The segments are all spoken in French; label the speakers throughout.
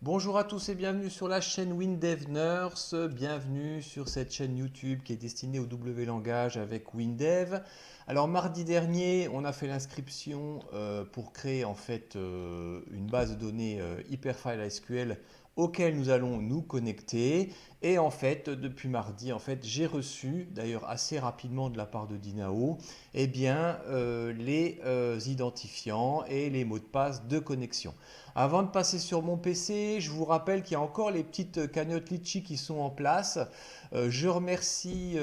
Speaker 1: Bonjour à tous et bienvenue sur la chaîne WinDev Nurse. Bienvenue sur cette chaîne YouTube qui est destinée au W langage avec WinDev. Alors mardi dernier, on a fait l'inscription pour créer en fait une base de données Hyperfile SQL auquel nous allons nous connecter. Et en fait, depuis mardi, j'ai reçu, d'ailleurs assez rapidement de la part de Dinao, les identifiants et les mots de passe de connexion. Avant de passer sur mon PC, je vous rappelle qu'il y a encore les petites cagnottes Litchi qui sont en place. Je remercie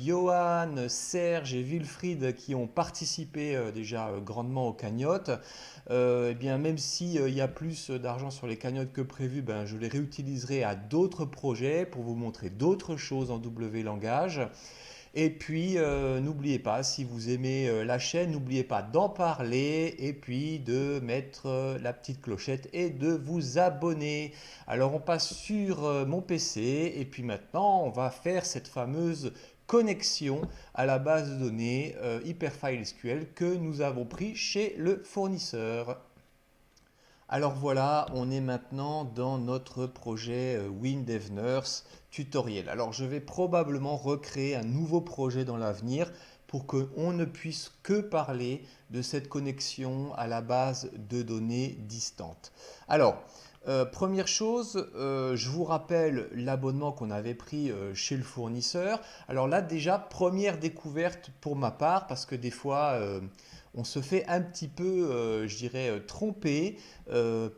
Speaker 1: Johan, Serge et Wilfried qui ont participé déjà grandement aux cagnottes. Même s'il y a plus d'argent sur les cagnottes que prévu, je les réutiliserai à d'autres projets pour vous montrer d'autres choses en W langage. Et puis, n'oubliez pas, si vous aimez la chaîne, n'oubliez pas d'en parler et puis de mettre la petite clochette et de vous abonner. Alors, on passe sur mon PC et puis maintenant, on va faire cette fameuse connexion à la base de données Hyperfile SQL que nous avons pris chez le fournisseur. Alors voilà, on est maintenant dans notre projet WinDev Nurse tutoriel. Alors je vais probablement recréer un nouveau projet dans l'avenir pour qu'on ne puisse que parler de cette connexion à la base de données distante. Alors, première chose, je vous rappelle l'abonnement qu'on avait pris chez le fournisseur. Alors là déjà, première découverte pour ma part, parce que des fois on se fait un petit peu, je dirais, tromper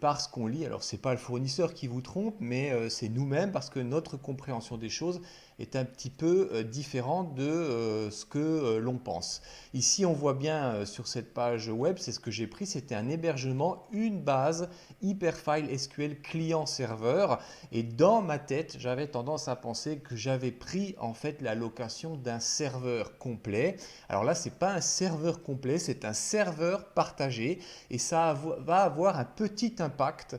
Speaker 1: par ce qu'on lit. Alors, ce n'est pas le fournisseur qui vous trompe, mais c'est nous-mêmes parce que notre compréhension des choses est un petit peu différente de ce que l'on pense. Ici, on voit bien sur cette page web, c'est ce que j'ai pris, c'était un hébergement, une base Hyperfile SQL client-serveur. Et dans ma tête, j'avais tendance à penser que j'avais pris en fait la location d'un serveur complet. Alors là, ce n'est pas un serveur complet, c'est un serveur partagé et ça va avoir un petit impact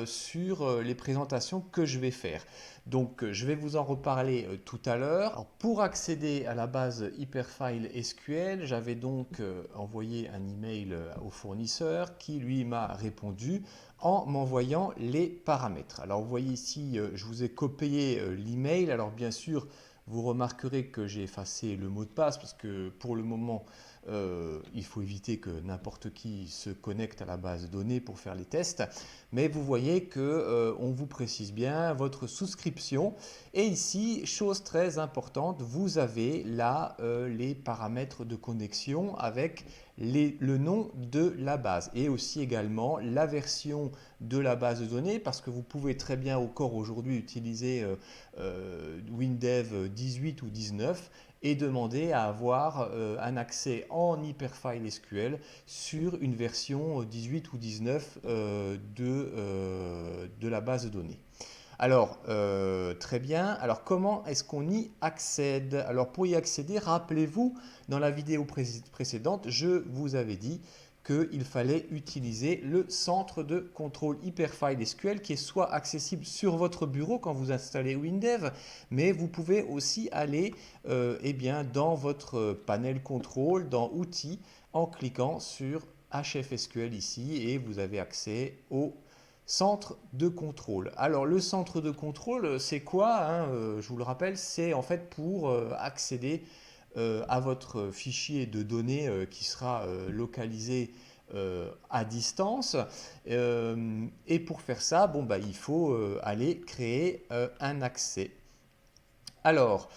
Speaker 1: sur les présentations que je vais faire. Donc je vais vous en reparler tout à l'heure. Pour accéder à la base Hyperfile SQL, j'avais donc envoyé un email au fournisseur qui lui m'a répondu en m'envoyant les paramètres. Alors vous voyez ici, je vous ai copié l'email. Alors bien sûr, vous remarquerez que j'ai effacé le mot de passe parce que pour le moment, il faut éviter que n'importe qui se connecte à la base de données pour faire les tests. Mais vous voyez qu'on vous précise bien votre souscription. Et ici, chose très importante, vous avez là les paramètres de connexion avec le nom de la base et aussi également la version de la base de données parce que vous pouvez très bien encore aujourd'hui utiliser WinDev 18 ou 19 et demander à avoir un accès en Hyperfile SQL sur une version 18 ou 19 de la base de données. Alors, très bien. Alors, comment est-ce qu'on y accède? Alors, pour y accéder, rappelez-vous, dans la vidéo précédente, je vous avais dit qu'il fallait utiliser le centre de contrôle Hyperfile SQL qui est soit accessible sur votre bureau quand vous installez WinDev, mais vous pouvez aussi aller dans votre panel contrôle, dans Outils, en cliquant sur HFSQL ici et vous avez accès au centre de contrôle. Alors le centre de contrôle, c'est quoi? Je vous le rappelle, c'est en fait pour accéder à votre fichier de données qui sera localisé à distance. Et pour faire ça, il faut aller créer un accès. Alors,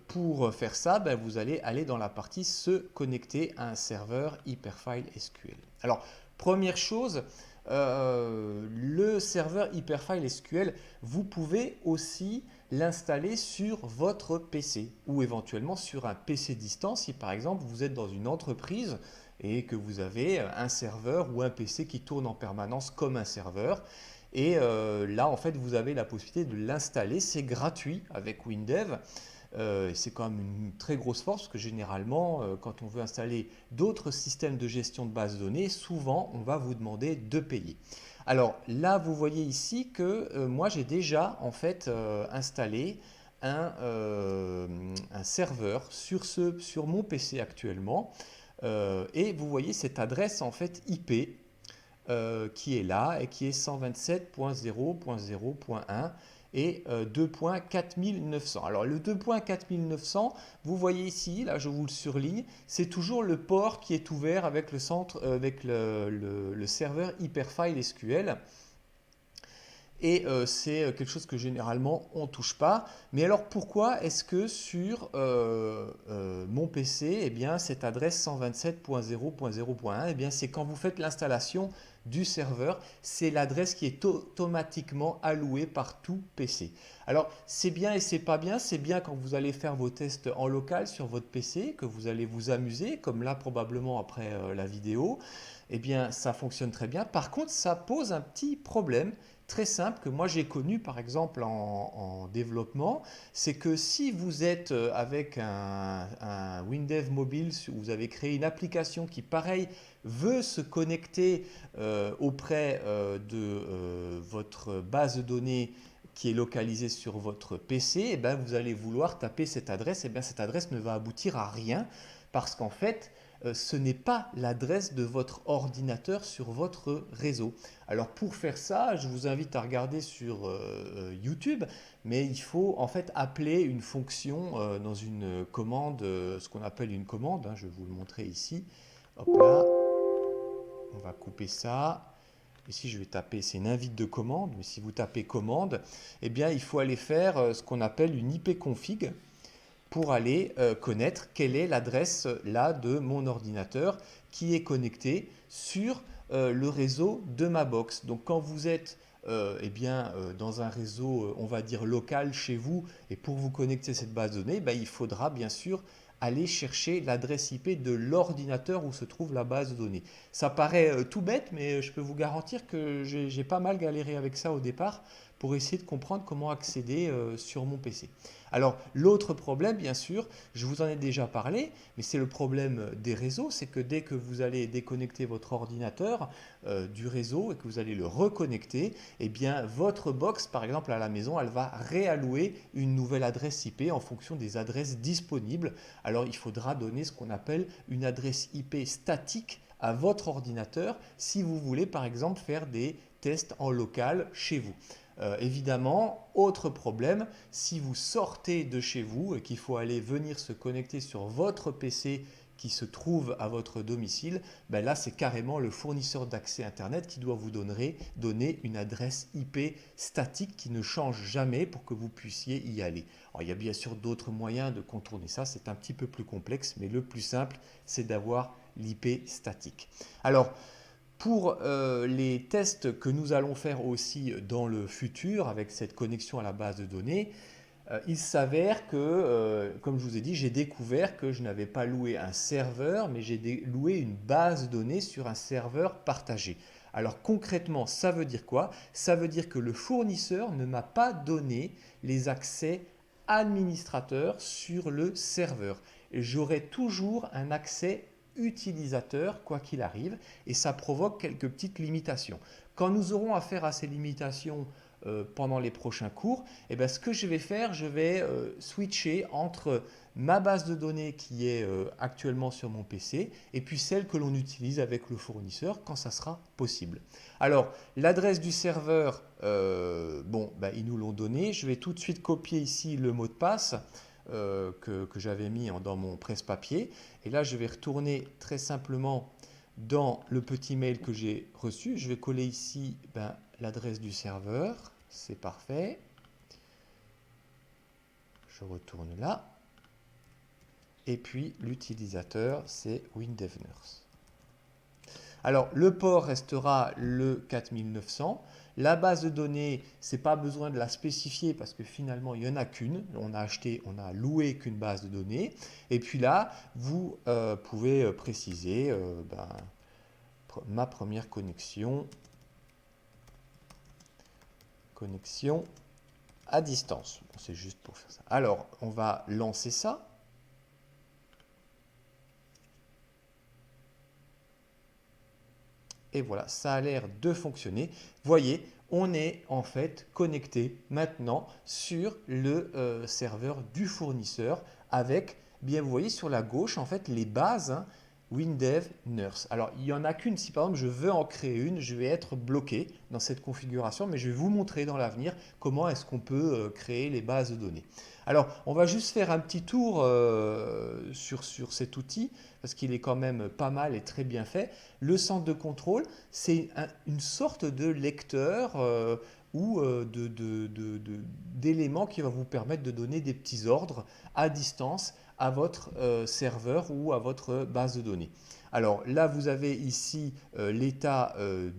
Speaker 1: pour faire ça, vous allez aller dans la partie se connecter à un serveur Hyperfile SQL. Alors, première chose, le serveur Hyperfile SQL, vous pouvez aussi l'installer sur votre PC ou éventuellement sur un PC distant si par exemple vous êtes dans une entreprise et que vous avez un serveur ou un PC qui tourne en permanence comme un serveur. Et là, en fait, vous avez la possibilité de l'installer. C'est gratuit avec WinDev. C'est quand même une très grosse force parce que généralement, quand on veut installer d'autres systèmes de gestion de base de données, souvent, on va vous demander de payer. Alors là, vous voyez ici que moi j'ai déjà en fait installé un serveur sur mon PC actuellement. Et vous voyez cette adresse en fait IP qui est là et qui est 127.0.0.1 et 2.4900. Alors le 2.4900, vous voyez ici, là je vous le surligne, c'est toujours le port qui est ouvert avec le serveur Hyperfile SQL. Et c'est quelque chose que généralement on ne touche pas. Mais alors pourquoi est-ce que sur mon PC, eh bien, cette adresse 127.0.0.1, eh bien, c'est quand vous faites l'installation du serveur, c'est l'adresse qui est automatiquement allouée par tout PC. Alors c'est bien et c'est pas bien. C'est bien quand vous allez faire vos tests en local sur votre PC, que vous allez vous amuser, comme là probablement après la vidéo. Eh bien, ça fonctionne très bien. Par contre, ça pose un petit problème très simple que moi j'ai connu par exemple en développement, c'est que si vous êtes avec un WinDev mobile, vous avez créé une application qui pareil veut se connecter auprès de votre base de données qui est localisée sur votre PC, et ben vous allez vouloir taper cette adresse, et bien cette adresse ne va aboutir à rien parce qu'en fait ce n'est pas l'adresse de votre ordinateur sur votre réseau. Alors pour faire ça, je vous invite à regarder sur YouTube, mais il faut en fait appeler une fonction dans une commande, ce qu'on appelle une commande, hein, je vais vous le montrer ici. Hop là, on va couper ça. Ici, je vais taper, c'est une invite de commande, mais si vous tapez commande, eh bien, il faut aller faire ce qu'on appelle une ipconfig pour aller connaître quelle est l'adresse là de mon ordinateur qui est connecté sur le réseau de ma box. Donc quand vous êtes eh bien, dans un réseau, on va dire local chez vous, et pour vous connecter à cette base de données, ben, il faudra bien sûr aller chercher l'adresse IP de l'ordinateur où se trouve la base de données. Ça paraît tout bête, mais je peux vous garantir que j'ai pas mal galéré avec ça au départ pour essayer de comprendre comment accéder sur mon PC. Alors l'autre problème, bien sûr, je vous en ai déjà parlé, mais c'est le problème des réseaux, c'est que dès que vous allez déconnecter votre ordinateur du réseau et que vous allez le reconnecter, eh bien votre box, par exemple à la maison, elle va réallouer une nouvelle adresse IP en fonction des adresses disponibles. Alors il faudra donner ce qu'on appelle une adresse IP statique à votre ordinateur si vous voulez par exemple faire des tests en local chez vous. Évidemment, autre problème, si vous sortez de chez vous et qu'il faut aller venir se connecter sur votre PC qui se trouve à votre domicile, ben là c'est carrément le fournisseur d'accès Internet qui doit vous donner une adresse IP statique qui ne change jamais pour que vous puissiez y aller. Alors, il y a bien sûr d'autres moyens de contourner ça, c'est un petit peu plus complexe, mais le plus simple c'est d'avoir l'IP statique. Alors, pour les tests que nous allons faire aussi dans le futur avec cette connexion à la base de données, il s'avère que, comme je vous ai dit, j'ai découvert que je n'avais pas loué un serveur, mais j'ai loué une base de données sur un serveur partagé. Alors concrètement, ça veut dire quoi? Ça veut dire que le fournisseur ne m'a pas donné les accès administrateurs sur le serveur. J'aurai toujours un accès utilisateur quoi qu'il arrive et ça provoque quelques petites limitations. Quand nous aurons affaire à ces limitations pendant les prochains cours, et bien, ce que je vais faire, je vais switcher entre ma base de données qui est actuellement sur mon PC et puis celle que l'on utilise avec le fournisseur quand ça sera possible. Alors, l'adresse du serveur, bon, ben, ils nous l'ont donné. Je vais tout de suite copier ici le mot de passe que j'avais mis dans mon presse-papier. Et là, je vais retourner très simplement dans le petit mail que j'ai reçu. Je vais coller ici ben, l'adresse du serveur. C'est parfait. Je retourne là. Et puis l'utilisateur, c'est WinDevNurse. Alors, le port restera le 4900. La base de données, c'est pas besoin de la spécifier parce que finalement, il n'y en a qu'une. On a loué qu'une base de données. Et puis là, vous pouvez préciser ben, ma première connexion à distance. C'est juste pour faire ça. Alors, on va lancer ça. et voilà, ça a l'air de fonctionner. Voyez, on est en fait connecté maintenant sur le serveur du fournisseur avec, bien vous voyez sur la gauche, en fait les bases, hein, WinDev Nurse. Alors, il n'y en a qu'une. Si par exemple je veux en créer une, je vais être bloqué dans cette configuration, mais je vais vous montrer dans l'avenir comment est-ce qu'on peut créer les bases de données. Alors, on va juste faire un petit tour sur cet outil, parce qu'il est quand même pas mal et très bien fait. Le centre de contrôle, c'est une sorte de lecteur ou d'éléments qui va vous permettre de donner des petits ordres à distance à votre serveur ou à votre base de données. Alors là, vous avez ici l'état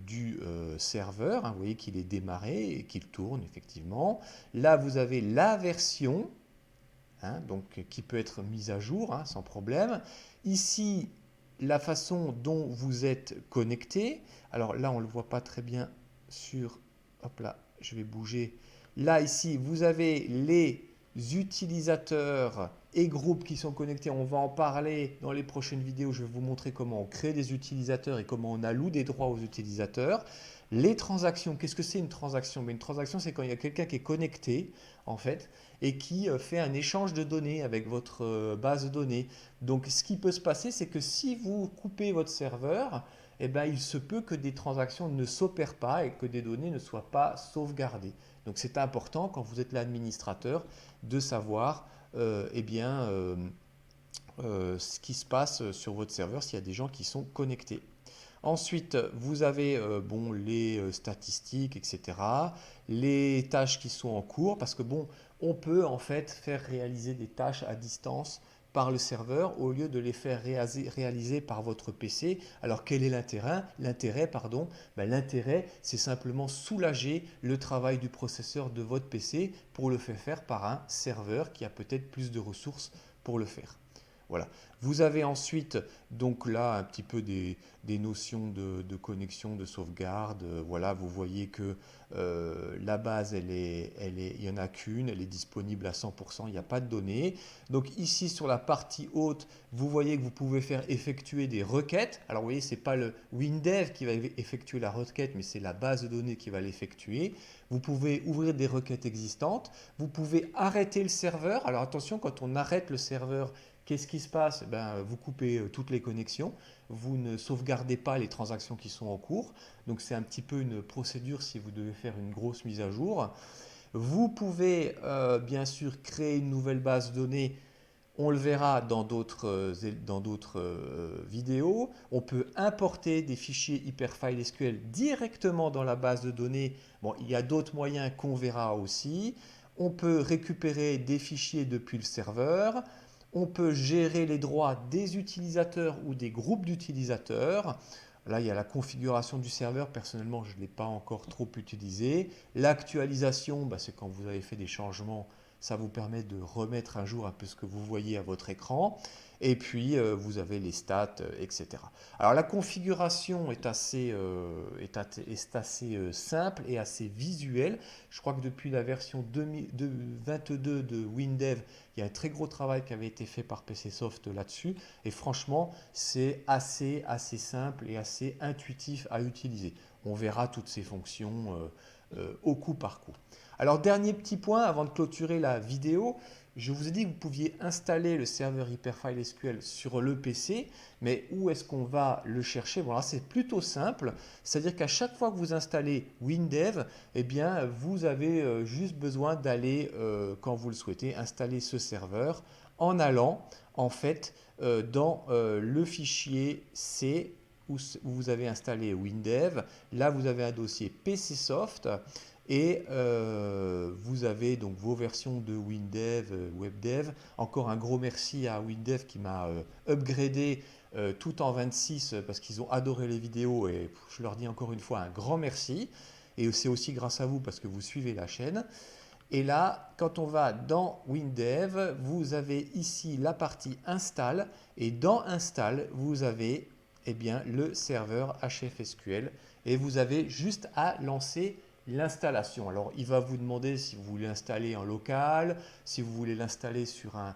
Speaker 1: du serveur. Hein, vous voyez qu'il est démarré et qu'il tourne effectivement. Là, vous avez la version, hein, donc, qui peut être mise à jour, hein, sans problème. Ici, la façon dont vous êtes connecté. Alors là, on ne le voit pas très bien sur... Hop là, je vais bouger. Là, ici, vous avez les utilisateurs et groupes qui sont connectés. On va en parler dans les prochaines vidéos. Je vais vous montrer comment on crée des utilisateurs et comment on alloue des droits aux utilisateurs. Les transactions, qu'est-ce que c'est une transaction? Une transaction, c'est quand il y a quelqu'un qui est connecté, en fait, et qui fait un échange de données avec votre base de données. Donc, ce qui peut se passer, c'est que si vous coupez votre serveur, eh ben, il se peut que des transactions ne s'opèrent pas et que des données ne soient pas sauvegardées. Donc, c'est important, quand vous êtes l'administrateur, de savoir eh bien, ce qui se passe sur votre serveur s'il y a des gens qui sont connectés. Ensuite, vous avez bon, les statistiques, etc., les tâches qui sont en cours, parce que bon, on peut en fait faire réaliser des tâches à distance par le serveur au lieu de les faire réaliser par votre PC. Alors quel est l'intérêt? L'intérêt, c'est simplement soulager le travail du processeur de votre PC pour le faire par un serveur qui a peut-être plus de ressources pour le faire. Voilà. Vous avez ensuite, donc là, un petit peu des notions de connexion, de sauvegarde. Voilà, vous voyez que la base, il n'y en a qu'une, elle est disponible à 100%, il n'y a pas de données. Donc ici, sur la partie haute, vous voyez que vous pouvez faire effectuer des requêtes. Alors vous voyez, ce n'est pas le WinDev qui va effectuer la requête, mais c'est la base de données qui va l'effectuer. Vous pouvez ouvrir des requêtes existantes. Vous pouvez arrêter le serveur. Alors attention, quand on arrête le serveur, qu'est-ce qui se passe? Vous coupez toutes les connexions, vous ne sauvegardez pas les transactions qui sont en cours. Donc c'est un petit peu une procédure si vous devez faire une grosse mise à jour. Vous pouvez bien sûr créer une nouvelle base de données. On le verra dans d'autres vidéos. On peut importer des fichiers Hyperfile SQL directement dans la base de données. Bon, il y a d'autres moyens qu'on verra aussi. On peut récupérer des fichiers depuis le serveur. On peut gérer les droits des utilisateurs ou des groupes d'utilisateurs. Là, il y a la configuration du serveur. Personnellement, je ne l'ai pas encore trop utilisé. L'actualisation, c'est quand vous avez fait des changements. Ça vous permet de remettre à jour un peu ce que vous voyez à votre écran. Et puis, vous avez les stats, etc. Alors, la configuration est assez simple et assez visuelle. Je crois que depuis la version 22 de WinDev, il y a un très gros travail qui avait été fait par PCSoft là-dessus. Et franchement, c'est assez simple et assez intuitif à utiliser. On verra toutes ces fonctions au coup par coup. Alors, dernier petit point avant de clôturer la vidéo, je vous ai dit que vous pouviez installer le serveur Hyperfile SQL sur le PC, mais où est-ce qu'on va le chercher? Voilà, c'est plutôt simple, c'est-à-dire qu'à chaque fois que vous installez WinDev, eh bien, vous avez juste besoin d'aller, quand vous le souhaitez, installer ce serveur en allant en fait dans le fichier C où vous avez installé WinDev. Là, vous avez un dossier PCSoft. Et vous avez donc vos versions de WinDev, WebDev. Encore un gros merci à WinDev qui m'a upgradé tout en 26 parce qu'ils ont adoré les vidéos et je leur dis encore une fois un grand merci. Et c'est aussi grâce à vous parce que vous suivez la chaîne. Et là, quand on va dans WinDev, vous avez ici la partie Install. Et dans Install, vous avez bien, le serveur HFSQL. Et vous avez juste à lancer l'installation. Alors, il va vous demander si vous voulez l'installer en local, si vous voulez l'installer sur un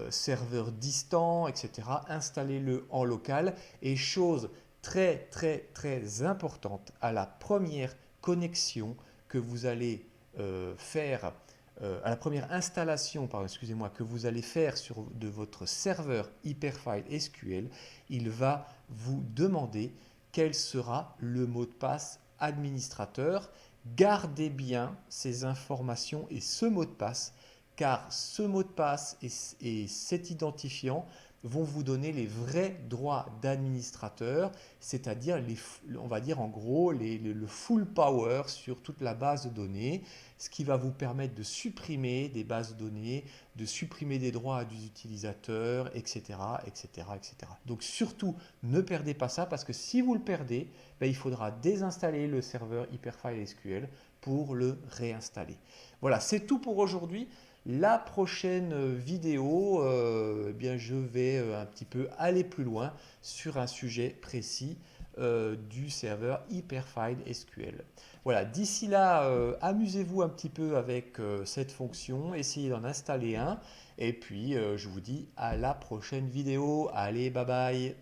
Speaker 1: serveur distant, etc. Installez-le en local. Et chose très très très importante à la première connexion que vous allez faire, à la première installation, pardon, excusez-moi, que vous allez faire de votre serveur Hyperfile SQL. Il va vous demander quel sera le mot de passe administrateur. Gardez bien ces informations et ce mot de passe, car ce mot de passe et cet identifiant vont vous donner les vrais droits d'administrateur, c'est-à-dire on va dire en gros le full power sur toute la base de données, ce qui va vous permettre de supprimer des bases de données, de supprimer des droits des utilisateurs, etc., etc., etc. Donc surtout, ne perdez pas ça, parce que si vous le perdez, ben, il faudra désinstaller le serveur Hyperfile SQL pour le réinstaller. Voilà, c'est tout pour aujourd'hui. La prochaine vidéo, eh bien, je vais un petit peu aller plus loin sur un sujet précis du serveur Hyperfile SQL. Voilà, d'ici là, amusez-vous un petit peu avec cette fonction, essayez d'en installer un, et puis je vous dis à la prochaine vidéo. Allez, bye bye!